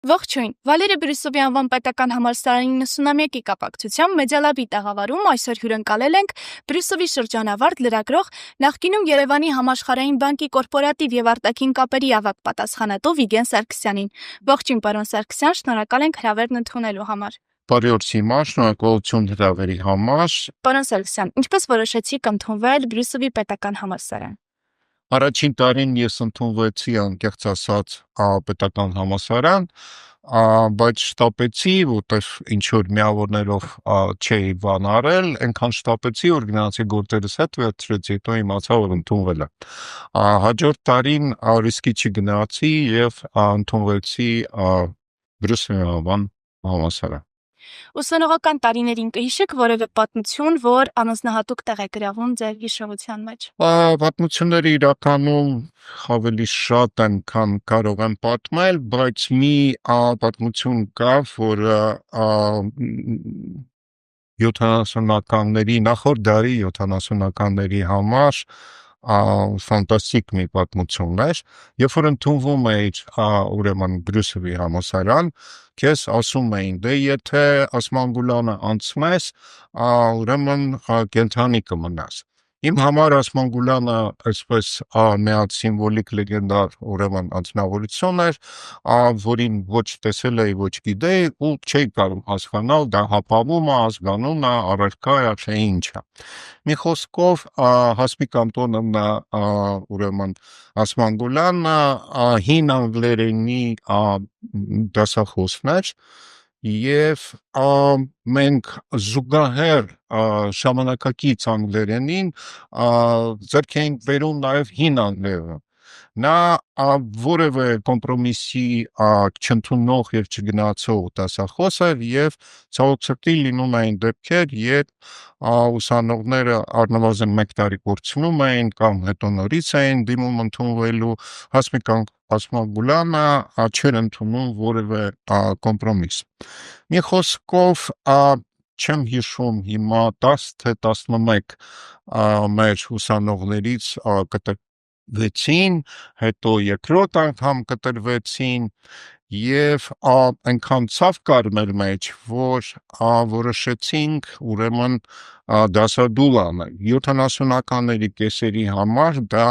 Ողջույն, Վալերի Բրիսովի անվան պետական համալսարանի 91-ի կապակցությամբ Մեդիալաբի տաղավարում այսօր հյուրընկալել ենք Բրիսովի շրջանավարտ լրագրող, նախկինում Երևանի համաշխարհային բանկի կորպորատիվ եւ արտաքին կապերի ավագ պատասխանատու Վիգեն Սարգսյանին։ Ողջույն, պարոն Սարգսյան, շնորհակալ ենք հրավերն ընդունելու համար։ Բարի օր, շնորհակալություն հրավերի համար։ Պարոն Սարգսյան, ինչպես որոշեցիք ընդունվել Բրիսովի պետական համալսարան։ Առաջին տարին ես ընդունվեցի անկեղծ ասած պետական համալսարան, բայց շտապեցի, որտեղ ինչ որ միավորներով չէի բան արել, այնքան շտապեցի, որ գնացի գործերս հետ վերցրեցի, հետո իմացա, որ ընդունվել եմ։ Հաջորդ տարին ռիսկի չգնացի եւ ընդունվեցի Բրիսովի անվան համալսարան։ Ուսանողական տարիներին կհիշեք որևէ պատմություն, որ առանձնահատուկ տեղ է գրավում ձեր հիշողության մեջ։ Պատմությունները իրականում ավելի շատ են, քան կարող եմ պատմել, բայց մի պատմություն կա, որը 70-ականների, նախորդ դարի 70-ականների համար ֆանտաստիկ մի պատմություն էր, երբ որ ընդունվում էիր ուրեմն Բրիսովի համալսարան, քեզ ասում էին, դե եթե Ասմանգուլյանը անցնես, ուրեմն կենդանի կմնաս։ Իմ համար Ասմանգուլյանը այսպես միած սիմվոլիկ լեգենդար ուրեմն անձնավորություն էր, որին ոչ տեսել էի, ոչ գիտեի ու չէի կարող հասկանալ, դա հապավում է, ազգանուն է, առարկա է, թե ինչ է։ Մի խոսքով Հասմիկ Անտոնովնա ուրեմն Ասմանգուլյանը հին անգլերենի դասախոսն էր եւ մենք զուգահեռ ժամանակակից անգլերենին ձեռք էինք բերում նաեւ հին անգլերենը։ Նա որևէ կոմպրոմիսի չընդունող եւ չգնացող դասախոս էր եւ ցավոք սրտի լինում էին դեպքեր, երբ ուսանողները առնվազն 1 տարի կորցնում էին կամ հետո նորից էին դիմում ընդունվելու, Հասմիկ Ասմանգուլյանը չէր ընդունում որևէ կոմպրոմիս։ Մի խոսքով չեմ հիշում հիմա 10 թե 11 մեր ուսանողներից կտրվեցին, հետո երկրորդ անգամ կտրվեցին եւ այնքան ցավ կար մեր մեջ, որ որոշեցինք ուրեմն դասադուլ անել 70-ականների կեսերի համար դա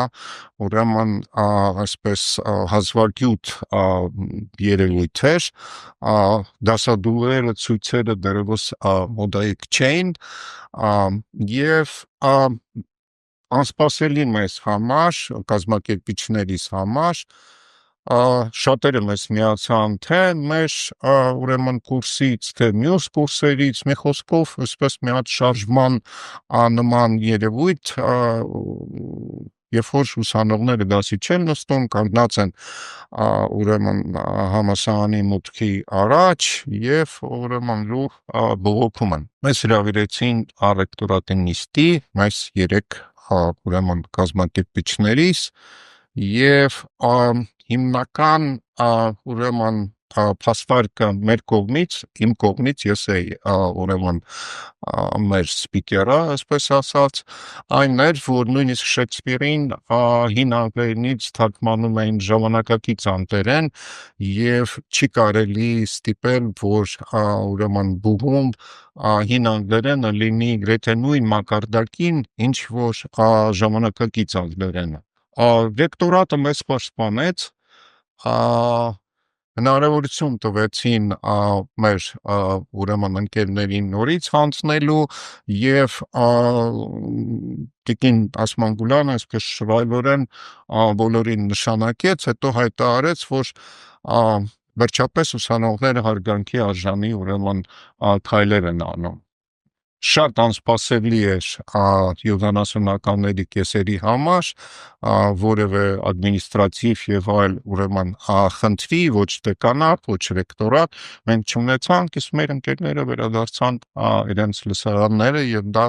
ուրեմն այսպես հազվագյուտ երևույթ էր, դասադուլերը ցույցերը դեռևս մոդայիկ չէին եւ անսպասելի մեզ համար, կազմակերպիչներիս համար շատերը մեզ միացան թե մեր ուրեմն կուրսից, թե մյուս կուրսերից, մի խոսքով այսպես մի հատ շարժման նման երևույթ, երբ որ ուսանողները դասի չեն նստում, կանգնած են ուրեմն համալսարանի մուտքի առաջ եւ ուրեմն լուր բողոքում են։ Մեզ հրավիրեցին ռեկտորատի նիստի, մեզ 3 ուրեմն կազմակերպիչներիս եւ հիմնական ուրեմն փաստարկը մեր կողմից, իմ կողմից ես էի ուրեմն մեր սպիկերը, այսպես ասած, այն էր, որ նույնիսկ Շեքսպիրին հին անգլերենից թարգմանում էին ժամանակակից անգլերեն եւ չի կարելի ստիպել, որ ուրեմն բուհում հին անգլերենը լինի գրեթե նույն մակարդակին, ինչ որ ժամանակակից անգլերենը։ Ռեկտորատը մեզ պաշտպանեց, հնարավորություն տվեցին մեր ուրեմն ընկերներին նորից հանձնելու եւ տիկին Ասմանգուլյանը այսպես շռայլորեն բոլորին նշանակեց, հետո հայտարարեց, որ վերջապես ուսանողները հարգանքի արժանի ուրեմն քայլեր են անում։ Շատ անսպասելի էր 70-ականների կեսերի համար որևէ ադմինիստրատիվ եւ այլ ուրեմն խնդրի, ոչ թե կանապ, ոչ ռեկտորատ, մենք չունեցանք, իսկ մեր ընկերները վերադարձան իրենց լսարանները եւ դա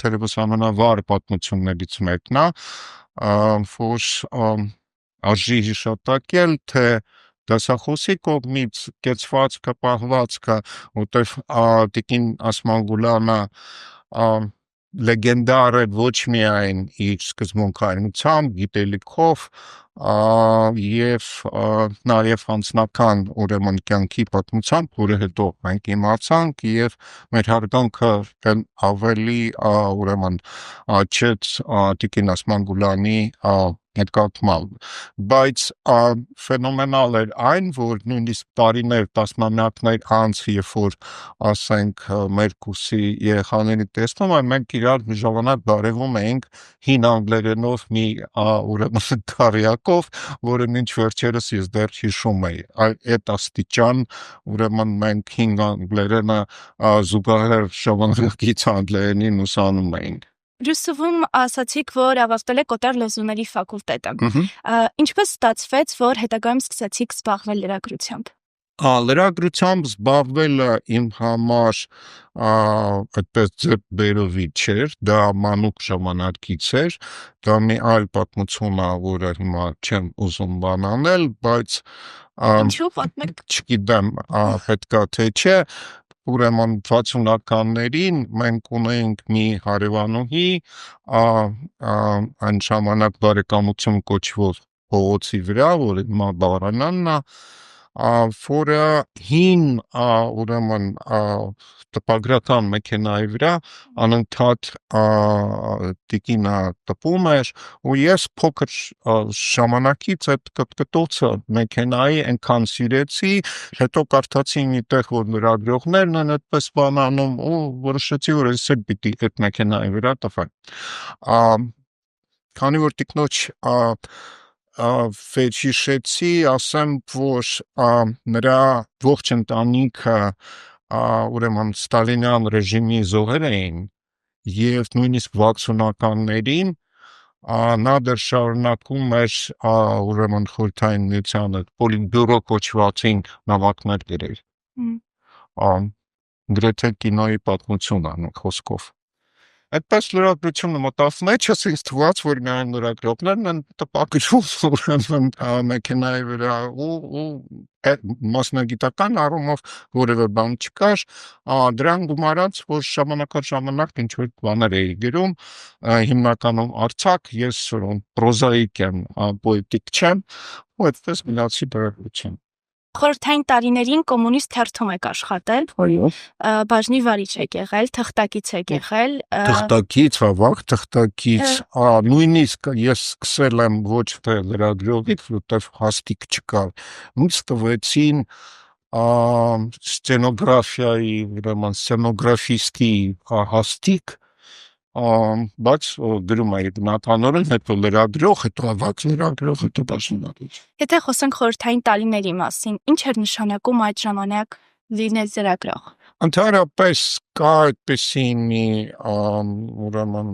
թերևս ամենավառ պատմություններից մեկն է, որ արժի հիշատակել, թե դասախոսի կողմից կեցվածքը, պահվածքը, որտեղ տիկին Ասմանգուլյանը լեգենդար է ոչ միայն իր սկզբունքայնությամբ, գիտելիքով, եւ նաեւ անձնական ուրեմն կյանքի պատմությամբ, որը հետո մենք իմացանք եւ մեր հարգանքը ավելի ուրեմն չեց Տիկին Ասմանգուլյանի նկատմամբ, բայց ֆենոմենալ էր այն, որ նույնիսկ տարիներ, տասնամյակներ անց, երբ որ ասենք մեր կուրսի երեխաների տեսնում են, մենք իրար մի ժամանակ բարևում էինք հին անգլերենով մի ուրեմն քարյակով, որը մինչ վերջերս ես դեռ հիշում եի, այդ աստիճան ուրեմն մենք հին անգլերենը զուգահեռ ժամանակակից անգլերենին ուսանում էինք։ Ռուսվում ասացիք, որ ավարտել եք օտար լեզուների ֆակուլտետը։ Ինչպես ստացվեց, որ հետագայում սկսեցիք զբաղվել լրագրությամբ։ Լրագրությամբ զբաղվելը իմ համար այդպես ձեռքբերովի չէր, դա մանուկ ժամանակից էր, դա մի այլ պատմություն է, որը հիմա չեմ ուզում բանանել, բայց Ինչու՞ պատմեք։ չգիտեմ, պետքա թե չէ, ուրեմն 60-ականներին մենք ունեինք մի հարևանուհի, այն ժամանակ բարեկամություն կոչվող փողոցի վրա, որը հիմա Բաղրամյանն է, որը հին ուրեմն տպագրական մեքենայի վրա անընդհատ տիկինը տպում էր ու ես փոքր ժամանակից այդ կտկտոցը մեքենայի այնքան սիրեցի, հետո կարդացի մի տեղ, որ լրագրողներն են այդպես բան անում ու որոշեցի, որ ես էլ պիտի այդ մեքենայի վրա տպեմ։ Քանի որ տիկնոջ վերհիշեցի, ասեմ, որ նրա ողջ ընտանիքը ուրեմն Ստալինյան ռեժիմի զոհեր էին եւ նույնիսկ 60-ականներին նա դեռ շարունակում էր ուրեմն Խորհրդային Միությանը պոլիտբյուրո կոչվածին նամակներ գրել։ Գրեթե կինոյի պատմություն անուն խոսքով։ Այդպես լրագրությունը մտավ մեջս, ինձ թվաց, որ միայն լրագրողներն են տպագրում ուրեմն մեքենայի վրա ու մասնագիտական առումով որևէ բան չկար, դրան գումարած, որ ժամանակ առ ժամանակ ինչ որ բաներ էի գրում, հիմնականում արձակ, ես պրոզաիկ եմ, պոետիկ չեմ, ու այդպես գնացի լրագրություն։ Խորհրդային տարիներին կոմունիստ թերթում եք աշխատել, բաժնի վարիչ եք եղել, թղթակից եք եղել։ Թղթակից, վաղ թղթակից, նույնիսկ ես սկսել եմ ոչ թե լրագրողից, որտեղ հաստիկ չկար, ինձ տվեցին ստենոգրաֆիայի, ուրեմն ստենոգրաֆիստի հաստիկ, բայց գրում էի գնահատանորեն, հետո լրագրող, հետո ավագ լրագրող, հետո բաժնվարիչ։ Եթե խոսենք խորհրդային տարիների մասին, ինչ էր նշանակում այդ ժամանակ լինել լրագրող։ Ընդհանրապես կա այդպիսի մի ուրեմն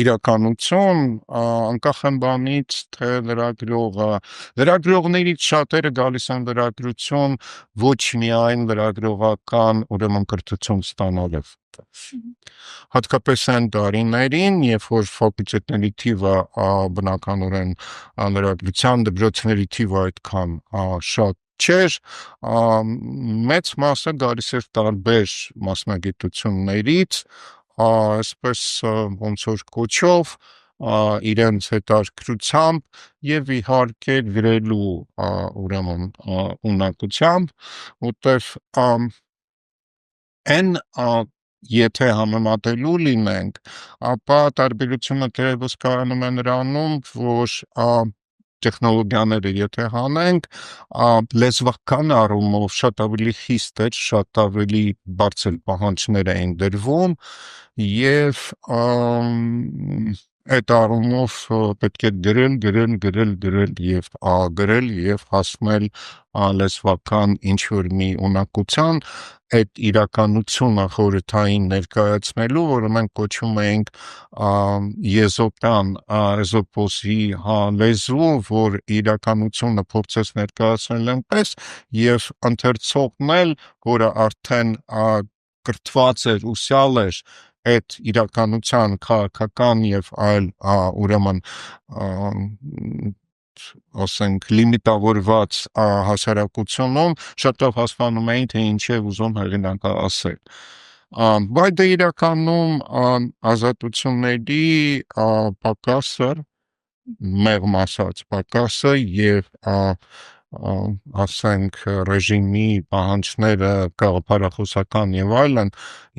իրականություն, անկախ են բանից, թե լրագրողներից շատերը գալիս են լրագրություն ոչ միայն լրագրողական ուրեմն կրթություն ստանալով։ Հատկապես այն տարիներին, երբ որ ֆակուլտետների թիվը բնականորեն լրագրության դպրոցների թիվը այդքան շատ չէր, մեծ մասը գալիս էր տարբեր մասնագիտություններից, այսպես ոնց որ կոչով, իրենց հետաքրքրությամբ եւ իհարկե գրելու ուրեմն ունակությամբ, որտեղ այն եթե համեմատելու լինենք, ապա տարբերությունը դերևս կայանում է նրանում, որ տեխնոլոգիաները եթե հանենք, լեզվական առումով շատ ավելի խիստ էր, շատ ավելի բարձր պահանջներ էին դրվում եւ այդ առումով պետք է գրել եւ հասնել լեզվական ինչ-որ մի ունակության, այդ իրականությունը խորհրդային ներկայացնելու, որը մենք կոչում էինք եզոպյան, էզոպոսի լեզու, որ իրականությունը փորձեց ներկայացնել այնպես եւ ընթերցողն էլ, որը արդեն կրթված էր, ուսյալ էր այդ իրականության քաղաքական եւ այլ ուրեմն ասենք լիմիտավորված հասարակությունում շատ լավ հասկանում էին, թե ինչ է ուզում հեղինակը ասել։ Բայց դե իրականում ազատությունների պակասը մեղմ ասած պակասը եւ ասենք ռեժիմի պահանջները գաղափարախոսական եւ այլն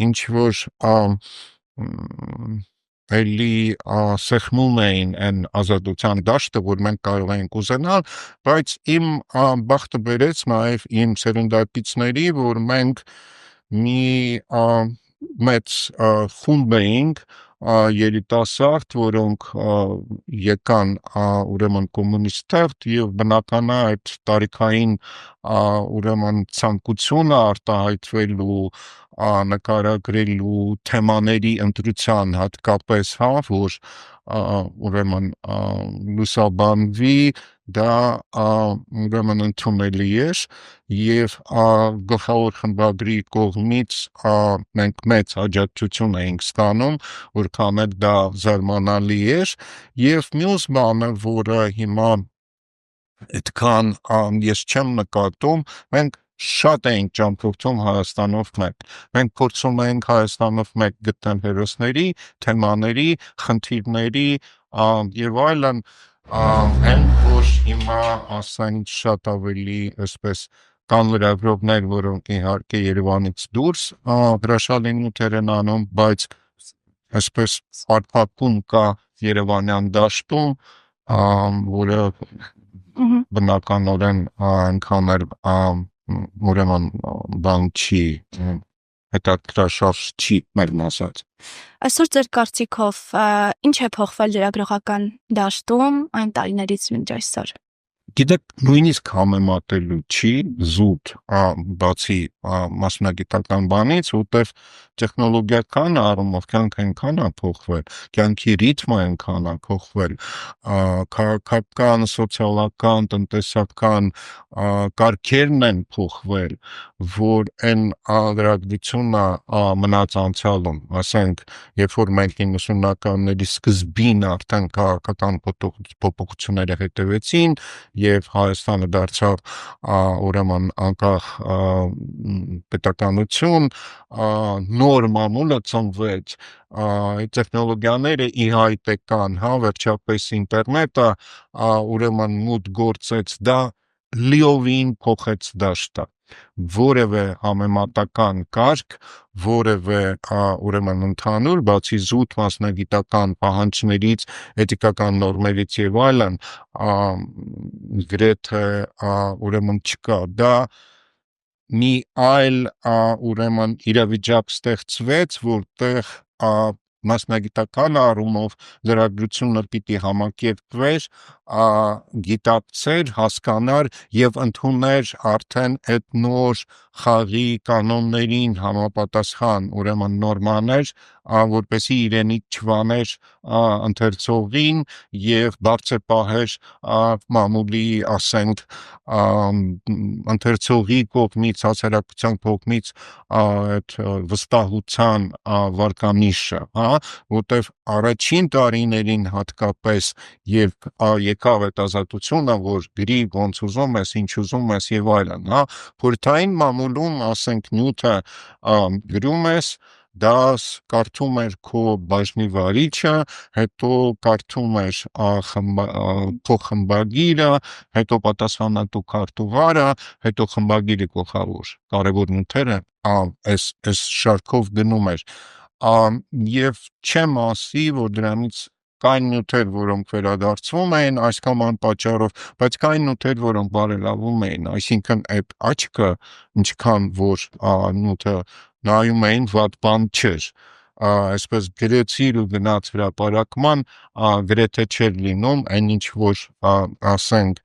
ինչ որ էլի սեղմում էին այն ազատության դաշտը, որ մենք կարող ենք ուզենալ, բայց իմ բախտը բերեց նաև իմ սերնդակիցների, որ մենք մի մեծ խումբ էինք երիտասարդ, որոնք եկան ուրեմն կոմունիստներ եւ բնական է այդ տարիքային ուրեմն ցանկությունը արտահայտվելու նկարագրելու թեմաների ընտրության հատկապես որ ուրեմն լուսաբանվի դա ուրեմն ընդունելի էր եւ գլխավոր խմբագրի կողմից մենք մեծ աջակցություն էինք ստանում որքան էլ դա զարմանալի էր եւ մյուս բանը որը հիմա այդքան ես չեմ նկատում մենք շատ էինք ճամփորդում Հայաստանով մեկ մենք փորձում էինք Հայաստանով մեկ գտնել հերոսների թեմաների խնդիրների եւ այլն այն որ հիմա ասենք շատ ավելի այսպես կան լրագրողներ, որոնք իհարկե Երևանից դուրս հրաշալի նյութեր են անում, բայց այսպես արփակում կա Երևանյան դաշտում, որը բնականորեն այնքան էլ ուրեմն բան չի հետաքրքրաշարժ չի մեղմ ասած Այսօր ձեր կարծիքով ինչ է փոխվել լրագրողական դաշտում այն տարիներից մինչ այսօր։ Գիտեք, նույնիսկ համեմատելու չի զուտ, բացի մասնագիտական բանից, որտեղ տեխնոլոգիական առումով կյանքը այնքան է փոխվել, կյանքի ռիթմը այնքան է փոխվել, քաղաքական, սոցիալական, տնտեսական կարգերն են փոխվել, որ այն լրագրությունը մնաց անցյալում, ասենք, երբ որ մենք 90-ականների սկզբին արդեն քաղաքական փոփոխությունները հետևեցին եւ Հայաստանը դարձավ ուրեմն անկախ պետականություն նոր մամուլը ծնվեց տեխնոլոգիաները ի հայտ եկան վերջապես ինտերնետը ուրեմն մուտք գործեց դա լիովին փոխեց դաշտը որևէ համեմատական կարգ որևէ ուրեմն ընդհանուր բացի զուտ մասնագիտական պահանջներից էթիկական նորմերից եւ այլն գրեթե ուրեմն չկա դա մի այլ ուրեմն իրավիճակ ստեղծվեց որտեղ մասնագիտական առումով լրագրությունը պիտի համակերպվեր գիտակցեր հասկանար եւ ընդուներ արդեն այդ նոր խաղի կանոններին համապատասխան ուրեմն նորմաներ որպեսզի իրենից չվաներ ընթերցողին եւ բարձր պահեր մամուլի ասենք ընթերցողի կողմից հասարակության կողմից այդ վստահության վարկանիշը որտեվ առաջին տարիներին հատկապես երբ եկավ այդ ազատությունը որ գրի ոնց ուզում ես ինչ ուզում ես եւ այլն խորհրդային մամուլում ասենք նյութը գրում ես դա կարդում էր քո բաժնի վարիչը, հետո կարդում էր քո խմբագիրը, հետո պատասխանատու քարտուղարը, հետո խմբագիրի գլխավոր կարևոր նյութերը այս շարքով գնում էր եւ չեմ ասի որ դրանից կային նյութեր որոնք վերադարձվում էին այս կամ այն պատճառով բայց կային նյութեր որոնք բարելավում էին այսինքն այդ աչքը ինչքան որ նյութը նայում էին վատ բան չէր այսպես գրեցիր ու գնաց հրապարակման գրեթե չէր լինում այն ինչ որ ասենք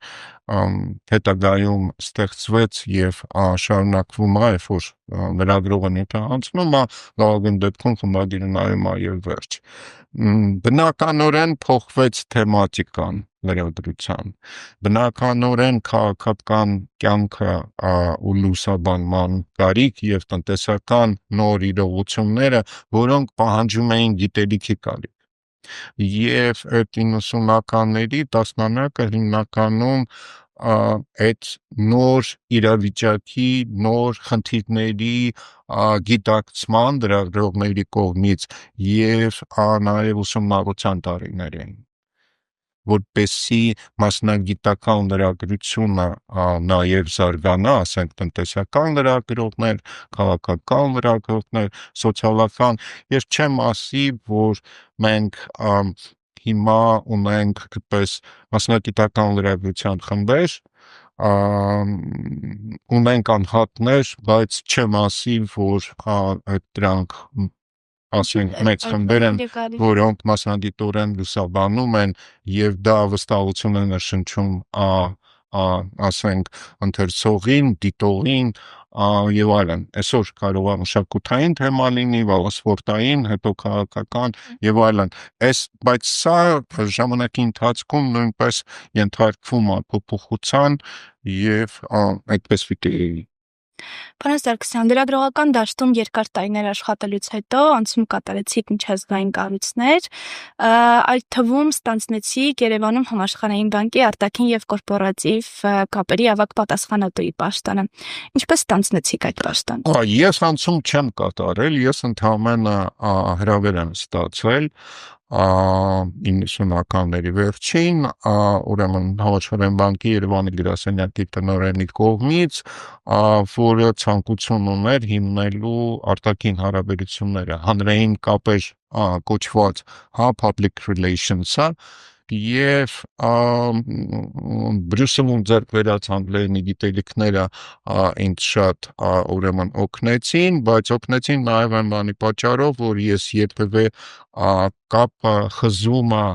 հետագայում ստեղծվեց եւ շարունակվում է երբ որ լրագրողը նյութը անցնում լավագույն դեպքում խմբագիրը նայում եւ վերջ բնականորեն փոխվեց թեմատիկան լրագրության բնականորեն քաղաքական կյանքը ու լուսաբանման կարիք եւ տնտեսական նոր իրողությունները որոնք պահանջում էին գիտելիքի կարիք եւ այդ 90-ականների տասնամյակը հիմնականում այդ նոր իրավիճակի նոր խնդիրների գիտակցման լրագրողների կողմից եւ նաեւ ուսումնառության տարիներ էին որպեսզի մասնագիտական լրագրությունը նաև զարգանա, ասենք տնտեսական լրագրողներ, քաղաքական լրագրողներ, սոցիալական, ես չեմ ասի, որ մենք հիմա ունենք այդպես մասնագիտական լրագրության խմբեր, ունենք անհատներ, բայց չեմ ասի, որ դրանք ասենք մեծ խմբեր են, որոնք մասնագիտորեն լուսաբանում են եւ դա վստահություն է նշնչում ասենք ընթերցողին, դիտողին եւ այլն։ Այսօր կարող է մշակութային թեմա լինի, սպորտային, հետո քաղաքական եւ այլն։ Բայց սա ժամանակի ընթացքում նույնպես ենթարկվում է փոփոխության եւ այդպես պիտի լինի։ Պարոն Սարգսյան, լրագրողական դաշտում երկար տարիներ աշխատելուց հետո անցում կատարեցիք միջազգային կառույցներ, այդ թվում ստանձնեցիք Երևանում Համաշխարհային բանկի արտաքին եւ կորպորատիվ կապերի ավագ պատասխանատուի պաշտոնը։ Ինչպես ստանձնեցիք այդ պաշտոնը։ Ես անցում չեմ կատարել, ես ընդհանրապես հրավեր եմ ստացել 90-ականների վերջին, ուրեմն Համաշխարհային բանկի Երևանի գրասենյակի տնօրենի կողմից, որը ցանկություն ուներ հիմնելու արտաքին հարաբերությունները, հանրային կապեր կոչված, public relations-ը եւ Բրյուսելում ձեռք բերած անգլերենի գիտելիքները ինձ շատ ուրեմն օգնեցին, բայց օգնեցին նաեւ այն բանի պատճառով, որ ես երբևէ կապը խզումը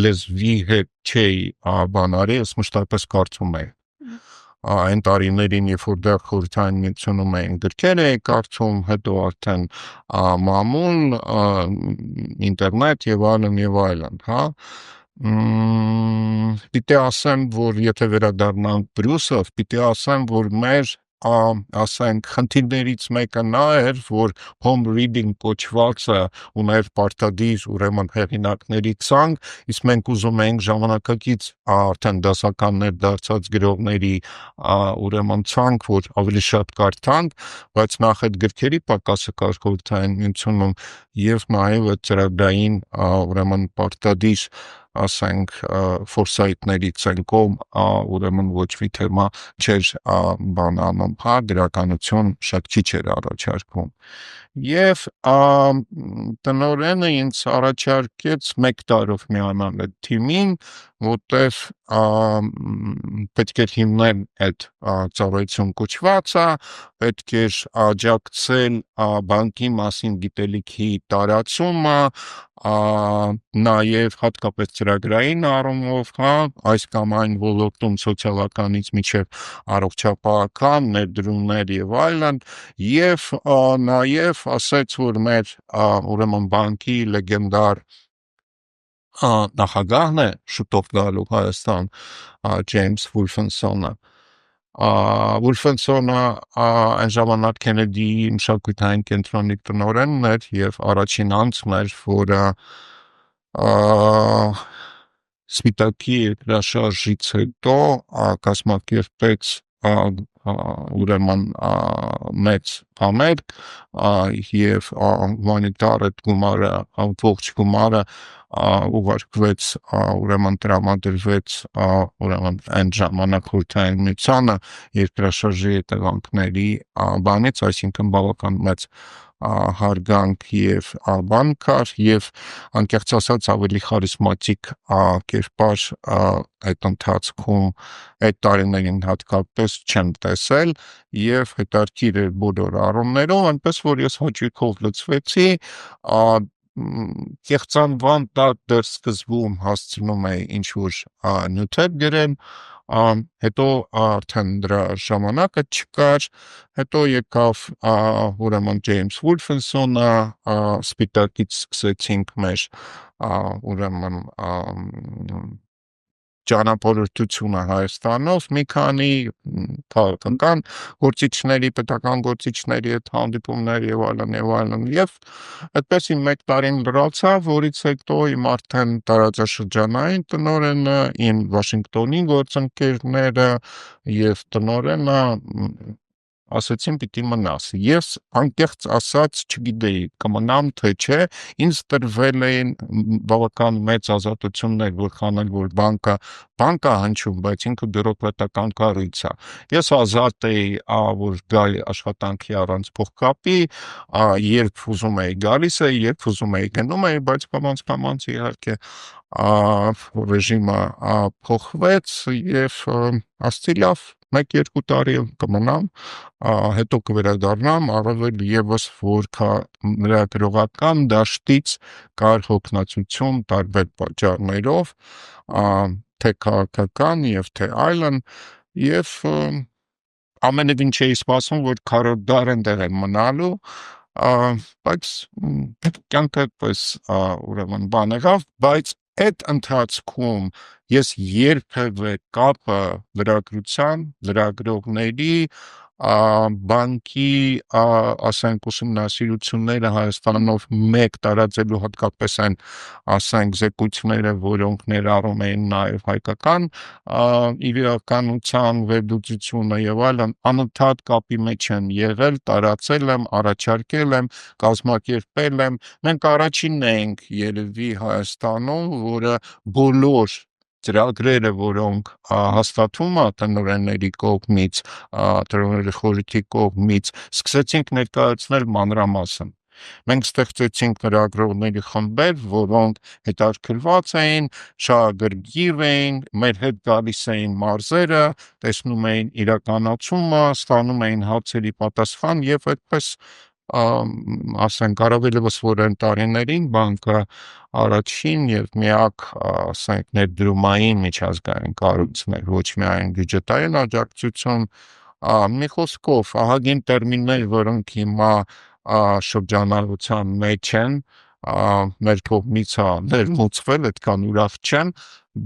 լեզվի հետ չէի բանարի, ես մշտապես կարդում էի այն տարիներին, երբ որ դեռ Խորհրդային Միությունում էին գրքեր էի կարդում, հետո արդեն մամուլ, ինտերնետ եւ այլն, հա։ Պիտի ասեմ, որ եթե վերադառնանք Բրյուսով, պիտի ասեմ, որ մեր ասենք խնդիրներից մեկը նա էր, որ home reading կոչվածը ուներ պարտադիր ուրեմն հեղինակների ցանկ, իսկ մենք ուզում էինք ժամանակակից արդեն դասականներ դարձած գրողների ուրեմն ցանկ, որ ավելի շատ կարդանք, բայց նախ այդ գրքերի պակասը կար Խորհրդային Միությունում եւ նաեւ այդ ծրագրային ուրեմն պարտադիր ասենք ֆորսայթների ցանկում ուրեմն ոչ մի թեմա չէր բանանում, հա, գրականություն շատ քիչ էր առաջարկվում։ Եվ տնօրենը ինձ առաջարկեց 1 տարով միանալ այդ թիմին, որտեղ պետք էր հիմնել այդ ծառայություն կոչվածը, պետք էր աջակցել բանկի մասին գիտելիքի տարածումը, նաև հատկապես ծրագրային առումով, հա, այս կամ այն ոլորտում սոցիալականից մինչև առողջապահական ներդրումներ եւ այլն, եւ նաև ասաց, որ մեր ուրեմն բանկի լեգենդար նախագահն է շուտով գալու Հայաստան, Ջեյմս Վոլֆենսոնը, Վոլֆենսոնը այն ժամանակ Քենեդիի մշակութային կենտրոնի տնօրենն էր եւ առաջին անձն էր, որը Սպիտակի երկրաշարժից հետո կազմակերպեց ուրեմն մեծ համերգ եւ հումանիտար այդ գումարը, ողջ գումարը ուղարկվեց ուրեմն տրամադրվեց ուրեմն այն ժամանակ Խորհրդային Միությանը երկրաշարժի հետևանքների բանից, այսինքն բավական մեծ հարգանք եւ բան կար եւ անկեղծ ասած ավելի խարիզմատիկ կերպար այդ ընթացքում այդ տարիներին հատկապես չեմ տեսել եւ հետարքիր էր բոլոր առումներով, այնպես որ ես հաճույքով լցվեցի, կեղծանվան տակ դեռ սկզբում հասցնում էի ինչ-որ նյութեր գրել, հետո արդեն դրա ժամանակը չկար, հետո եկավ ուրեմն Ջեյմս Վոլֆենսոնը, Սպիտակից սկսեցինք մեր ուրեմն ճանապարհորդությունը Հայաստանով, մի քանի քաղաքական գործիչների, պետական գործիչների հետ հանդիպումներ եւ այլն, եւ այդպես 1 տարին լրացավ, որից հետո իմ արդեն տարածաշրջանային տնօրենը, իմ Վաշինգտոնի գործընկերները եւ տնօրենը ասացին պիտի մնաս։ Ես անկեղծ ասած չգիտեի կմնամ թե չէ, ինձ տրվել էին բավական մեծ ազատություններ, որքան որ բանկա հնչում, բայց ինքը բյուրոկրատական կառույց է։ Ես ազատ էի, որ գալ աշխատանքի առանց փողկապի, երբ ուզում էի գալիս էի, երբ ուզում էի գնում էի, բայց կամաց իհարկե ռեժիմը փոխվեց եւ ասացի լավ 1-2 տարի կմնամ, հետո կվերադառնամ, առավել եւս որ լրագրողական դաշտից կար հոգնածություն տարբեր պատճառներով, թե քաղաքական եւ թե այլն, եւ ամենևին չէի սպասում, որ քառորդ դար ընդեղ եմ մնալու, բայց կյանքը այդպես ուրեմն բան եղավ, բայց այդ ընթացքում ես երբևէ կապը լրագրության, լրագրողների, բանկի, ասենք ուսումնասիրությունները Հայաստանով մեկ տարածելու հատկապես այն, ասենք զեկույցները, որոնք ներառում էին նաև հայկական իրականության վերլուծությունը եւ այլն, անընդհատ կապի մեջ եմ եղել, տարածել եմ, առաջարկել եմ, կազմակերպել եմ, մենք առաջինն ենք երևի Հայաստանում, որը բոլոր ծրագրերը, որոնք հաստատվում է տնօրենների կողմից, տնօրենների խորհրդի կողմից, սկսեցինք ներկայացնել մանրամասն։ Մենք ստեղծեցինք լրագրողների խմբեր, որոնք հետաքրքրված էին, շահագրգիռ էին, մեր հետ գալիս էին մարզերը, տեսնում էին իրականացումը, ստանում էին հարցերի պատասխան եւ այդպես ասենք առավելևս որ այն տարիներին բանկը առաջին եւ միակ ասենք ներդրումային միջազգային կառույցն էր, ոչ միայն բյուջետային աջակցություն, մի խոսքով ահագին տերմիններ, որոնք հիմա շրջանառության մեջ են, մեր կողմից ներմուծվել, այդքան ուրախ չեմ,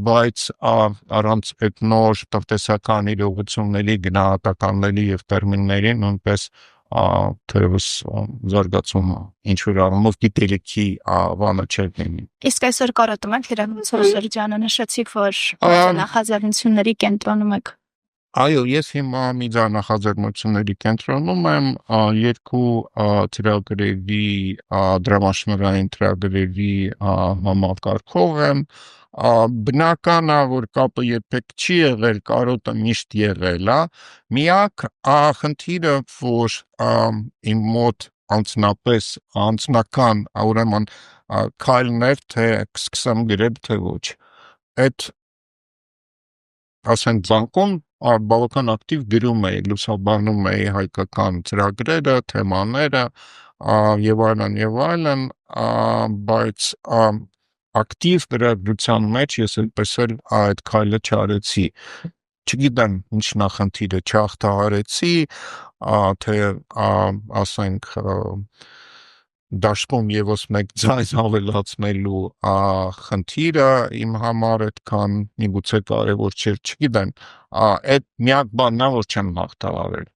բայց առանց այդ նոր տնտեսական իրողությունների, գնահատականների եւ տերմինների նույնպես թերևս զարգացումը ինչ որ առումով գիտելիքի բանը չէր լինի։ Իսկ այսօր կարոտում եք լրագրության շրջանը, նշեցիք, որ նախաձեռնությունների կենտրոնում եք։ Այո, ես հիմա միջանախաձեռնությունների կենտրոնում եմ, 2 ծրագրերի դրամաշնորհային ծրագրերի համակարգող եմ, բնական է, որ կապը երբեք չի եղել, կարոտը միշտ եղել է, միակ խնդիրը, որ իմ մոտ անձնական, ուրեմն քայլներ, թե սկսեմ գրել, թե ոչ, այդ ասենք բանկում բավական ակտիվ գրում էի, լուսաբանում էի հայկական ծրագրերը, թեմաները եւ այլն, բայց ակտիվ լրագրության մեջ ես այդպես էլ այդ քայլը չարեցի։ Չգիտեմ ինչ նախնդիրը չհաղթահարեցի, թե ասենք դաշտում եւս մեկ ձայն ավելացնելու խնդիրը իմ համար այդքան միգուցե կարևոր չէր, չգիտեմ, այդ միակ բանն է, որ չեմ հաղթահարել։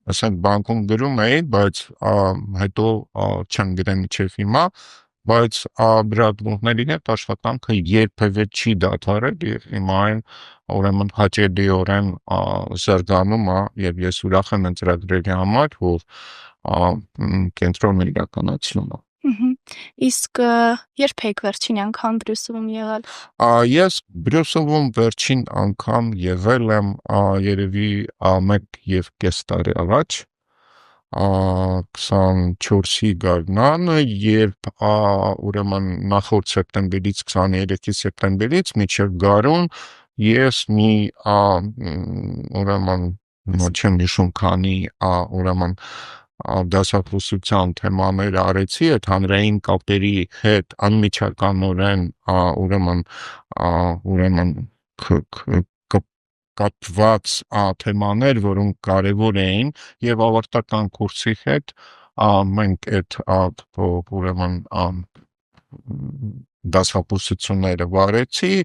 Ասենք բանկում գրում էի, բայց հետո չեմ գրել մինչև հիմա, բայց լրագրողների հետ աշխատանքը երբևէ չի դադարել եւ հիմա այն ուրեմն հաճելիորեն զարգանում է եւ ես ուրախ եմ այն ծրագրերի համար, որ կենտրոնը իրականացնում է։ Իսկ երբ եք վերջին անգամ Բրյուսելում եղել։ Ես Բրյուսելում վերջին անգամ եղել եմ երևի 1.5 տարի առաջ, 24-ի գարնանը, երբ ուրեմն նախորդ սեպտեմբերից 23-ի սեպտեմբերից մինչև գարուն ես մի ուրեմն չեմ հիշում քանի ուրեմն դասախոսության թեմաներ արեցի այդ հանրային կապերի հետ անմիջականորեն ուրեմն կապված թեմաներ, որոնք կարևոր էին եւ ավարտական կուրսի հետ մենք այդ ուրեմն դասախոսությունները վարեցի,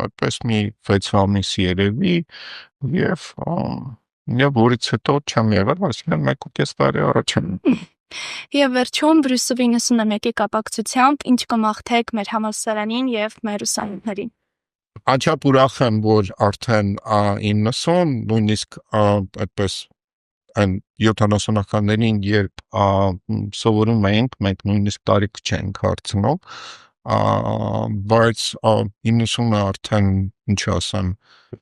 այդպես մի 6 ամիս երևի եւ որից հետո չեմ եղել, այսինքն 1.5 տարի առաջ եմ։ Եվ վերջում Բրյուսելի 91-ի կապակցությամբ ինչ կմաղթեք մեր համալսարանին եւ մեր ուսանողներին։ Անչափ ուրախ եմ, որ արդեն 90, նույնիսկ այդպես այն 70-ականներին, երբ սովորում էինք, մենք նույնիսկ տարիք չենք հարցնում, բայց 90-ը արդեն, ինչ ասեմ,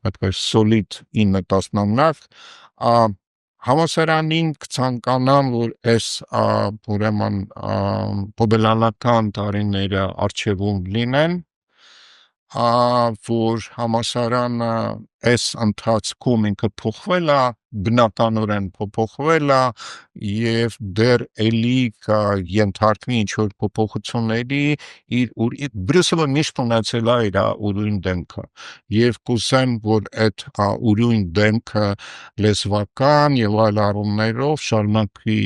այդպես solid 9 տասնամյակ, համալսարանին կցանկանամ, որ այս ուրեմն պոդելանական տարիները առջևում լինեն, որ համալսարանը այս ընթացքում ինքը փոխվել է, բնականորեն փոփոխվել է եւ դեռ էլի կա ենթարկվի ինչ-որ փոփոխությունների Բրյուսելը միշտ ունեցել է իր ուրույն դեմքը եւ կուսեմ, որ այդ ուրույն դեմքը լեզվական եւ այլ առումներով շարունակվի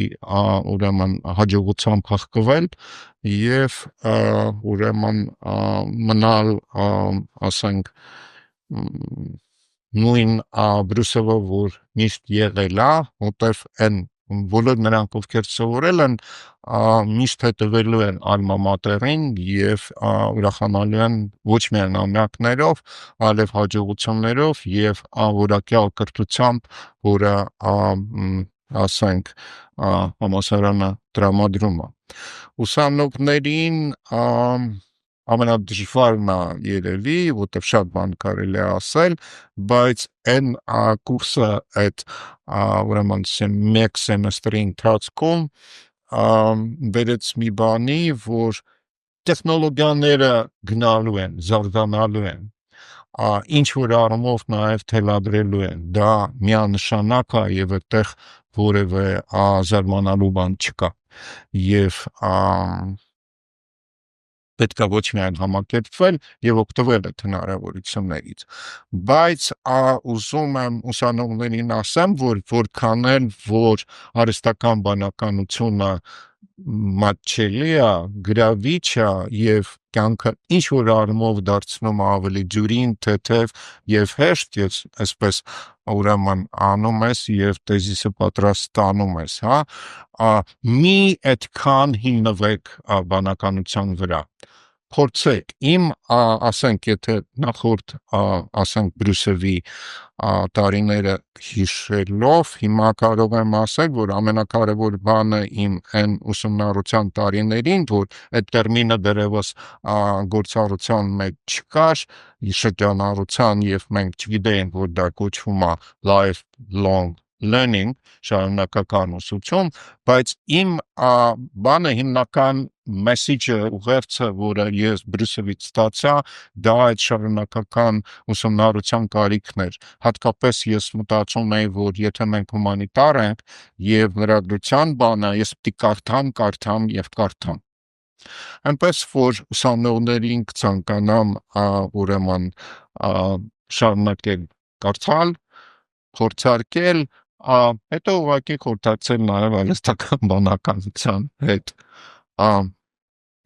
ուրեմն հաջողությամբ հղկվել եւ ուրեմն մնալ ասենք նույն Բրյուսելը, որ միշտ եղել է, որտեվ այն բոլոր նրանք, ովքեր սովորել են, միշտ հետևելու են alma mater-ին եւ ուրախանալու են ոչ միայն ամյակներով, այլև հաջողություններով եւ անորակյալ կրթությամբ, որը ասենք համալսարանը տրամադրում է։ Ուսանողներին ամենադժվարն է երևի, որտեղ շատ բան կարելի է ասել, բայց այն կուրսը այդ ուրեմն մեկ սեմեստրի ընթացքում վերեց մի բանի, որ տեխնոլոգիաները գնալու են, զարգանալու են, ինչ որ առումով նաև թելադրելու են, դա միանշանակ է եւ այդտեղ որևէ զարմանալու բան չկա եւ պետք է ոչ միայն համակերպվել եւ օգտվել այդ հնարավորություններից, բայց ուզում եմ ուսանողներին ասեմ, որ որքան էլ որ արհեստական բանականությունը մատչելի է, գրավիչ է եւ կյանքը ինչ որ առումով դարձնում ավելի ջուրին, թեթև եւ հեշտ, ես այսպես ուրեմն անում ես եւ տեզիսը պատրաստանում ես, մի այդքան հիմնվեք բանականության վրա, փորձեք, ասենք, եթե նախորդ, ասենք, Բրյուսովի տարիները հիշելով, հիմա կարող եմ ասել, որ ամենակարևոր բանը իմ այն ուսումնառության տարիներին, որ այդ տերմինը դեռևս գործառության մեջ չկար, շրջանառության եւ մենք չգիտեինք, որ դա կոչվում է lifelong learning, շարունակական ուսուցում, բայց իմ բանը հիմնական մեսիջը, ուղերձը, որը ես Բրյուսովից ստացա, դա այդ շարունակական ուսումնառության կարիքն էր, հատկապես ես մտածում էի, որ եթե մենք հումանիտար ենք եւ լրագրության բանը, ես պետք է կարդամ եւ կարդամ։ Այնպես որ ուսանողներին կցանկանամ ուրեմն շարունակել կարդալ, փորձարկել, հետո ուղղակի խորհրդակցել նաև արհեստական բանականության հետ։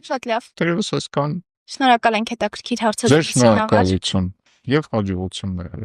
Շատ լավ։ Դերևս այսքան։ Շնորհակալ ենք հետաքրքիր Ձեր հարցազրույցի համար։ շնորհակալություն եւ հաջողություններ։